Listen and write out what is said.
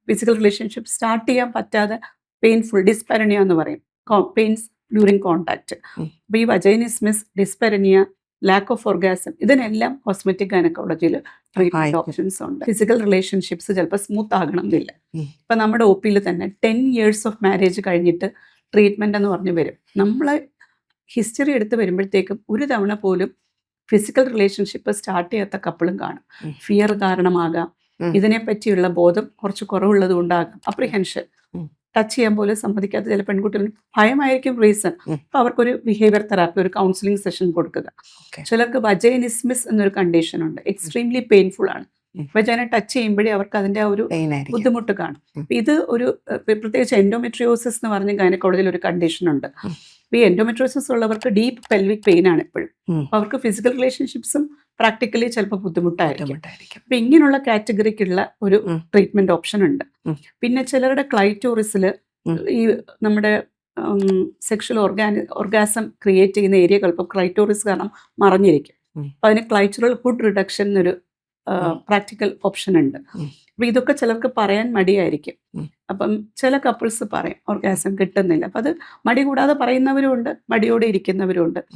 Physical relationship start ചെയ്യാൻ പറ്റാതെ painful ഡിസ്പെരനിയ എന്ന് പറയും, പെയിൻസ് ഡ്യൂറിങ് കോണ്ടാക്ട്. അപ്പോൾ ഈ വജൈനിസ്മസ്, ഡിസ്പെരനിയ, ലാക്ക് ഓഫ് ഓർഗാസം, ഇതിനെല്ലാം കോസ്മെറ്റിക് ഗൈനക്കോളജിയിൽ ട്രീറ്റ്മെന്റ് ഓപ്ഷൻസ് ഉണ്ട്. ഫിസിക്കൽ റിലേഷൻഷിപ്സ് ചിലപ്പോൾ സ്മൂത്ത് ആകണം എന്നില്ല. ഇപ്പം നമ്മുടെ ഒ പിയിൽ തന്നെ 10 years ഓഫ് മാരേജ് കഴിഞ്ഞിട്ട് ട്രീറ്റ്മെന്റ് എന്ന് പറഞ്ഞ് വരും. നമ്മൾ ഹിസ്റ്ററി എടുത്ത് വരുമ്പോഴത്തേക്കും ഒരു തവണ പോലും ഫിസിക്കൽ റിലേഷൻഷിപ്പ് സ്റ്റാർട്ട് ചെയ്യാത്ത കപ്പിളും കാണും. ഫിയർ കാരണമാകാം, ഇതിനെപ്പറ്റിയുള്ള ബോധം കുറച്ച് കുറവുള്ളത് കൊണ്ടാകാം, അപ്രിഹെൻഷൻ, ടച്ച് ചെയ്യാൻ പോലും സമ്മതിക്കാത്ത ചില പെൺകുട്ടികൾക്ക് ഭയമായിരിക്കും റീസൺ. അപ്പോൾ അവർക്കൊരു ബിഹേവിയർ തെറാപ്പി, ഒരു കൗൺസിലിംഗ് സെഷൻ കൊടുക്കുക. ചിലർക്ക് വജൈനിസ്മിസ് എന്നൊരു കണ്ടീഷൻ ഉണ്ട്, എക്സ്ട്രീംലി പെയിൻഫുൾ ആണ്. വജൈന ടച്ച് ചെയ്യുമ്പോഴേ അവർക്ക് അതിൻ്റെ ആ ഒരു ബുദ്ധിമുട്ട് കാണും. ഇത് ഒരു പ്രത്യേകിച്ച് എൻഡോമെട്രിയോസിസ് എന്ന് പറഞ്ഞ ഗൈനക്കോളജിയിൽ ഒരു കണ്ടീഷൻ ഉണ്ട്. ഈ എൻഡോമെട്രിയോസിസ് ഉള്ളവർക്ക് ഡീപ്പ് പെൽവിക് പെയിൻ ആണ് എപ്പോഴും. അപ്പോൾ അവർക്ക് ഫിസിക്കൽ റിലേഷൻഷിപ്സും പ്രാക്ടിക്കലി ചിലപ്പോൾ ബുദ്ധിമുട്ടായിരിക്കും. അപ്പം ഇങ്ങനെയുള്ള കാറ്റഗറിക്കുള്ള ഒരു ട്രീറ്റ്മെന്റ് ഓപ്ഷൻ ഉണ്ട്. പിന്നെ ചിലരുടെ ക്ലൈറ്റോറിസിൽ ഈ നമ്മുടെ സെക്ഷൽ ഓർഗാസം ക്രിയേറ്റ് ചെയ്യുന്ന ഏരിയകൾ ഇപ്പോൾ ക്ലൈറ്റോറിസ് കാരണം മറഞ്ഞിരിക്കും. അപ്പം അതിന് ക്ലൈറ്ററൽ ഹുഡ് റിഡക്ഷൻ എന്നൊരു പ്രാക്ടിക്കൽ ഓപ്ഷൻ ഉണ്ട്. അപ്പം ഇതൊക്കെ ചിലർക്ക് പറയാൻ മടിയായിരിക്കും. അപ്പം ചില കപ്പിൾസ് പറയും ഓർഗാസം കിട്ടുന്നില്ല. അപ്പം അത് മടി കൂടാതെ പറയുന്നവരും ഉണ്ട്, മടിയോടെ ഇരിക്കുന്നവരും ഉണ്ട്.